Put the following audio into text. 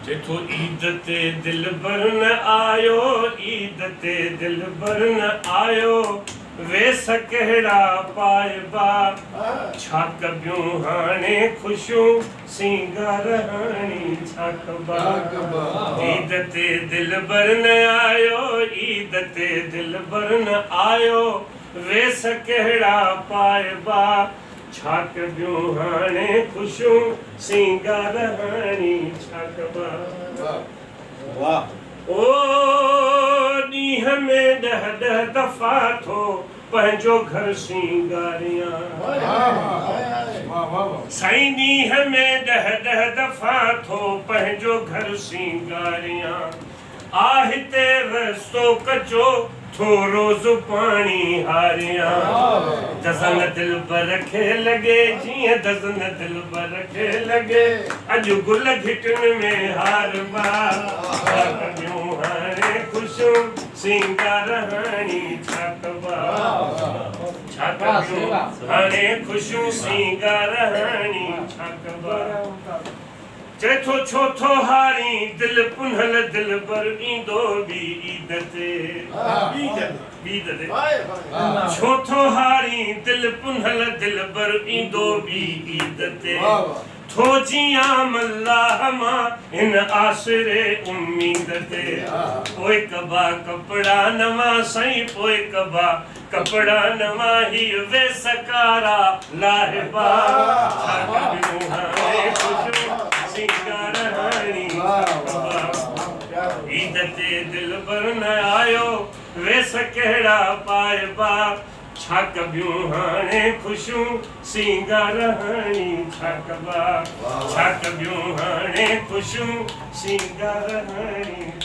देखो ईद ते दिल बरन आयो, ईद ते दिल बरन आयो, वेस कहिड़ा पाइबा, छा कबियूं हाणे ख़ुशियूं सिंगार हाणी छा कबा। ईद ते दिल बरन आयो, ईद ते दिल बरन आयो, वेस कहिड़ा पाइबा, छा कबियूं हाणे ख़ुशियूं सिंगार हाणी छा कबा। ओ ॾींहं में 10-10 दफ़ा थो पंहिंजो घर सिंगारियां, साईं ॾींहं में 10-10 दफ़ा थो पंहिंजो घर सिंगारियां, आ हिते रस्तो कचो थो रोज़ पाणी हारियां, दज़न दिलबर खे लॻे जीअं दज़न दिलबर खे लॻे, अॼु गुल घिटियुनि में हार बा, छा कबियूं हाणे ख़ुशियूं सिंगार हाणी छा कबा, छा कबियूं हाणे ख़ुशियूं सिंगार हाणी छा कबा। चए थो छो थो हारी दिल पुनल दिलबर ईंदो बि ईद ते, छो थो हारी दिल पुनल दिलबर ईंदो बि ईद ते, थो जियां मल्लाह मां हिन आसरे उम्मीद ते, पोइ कबा कपड़ा नवां साईं, पोइ कबा कपड़ा नवां ही वेस कारा लाहिबा, छा कबियूं हाणे ख़ुशियूं सिंगार हाणी छा कबा। ईद ते दिल बरन आयो, वेस कहिड़ा पाइबा, छा कबियूं हाणे ख़ुशियूं सिंगार हाणी छा कबा, छा कबियूं हाणे ख़ुशियूं सिंगार हाणी।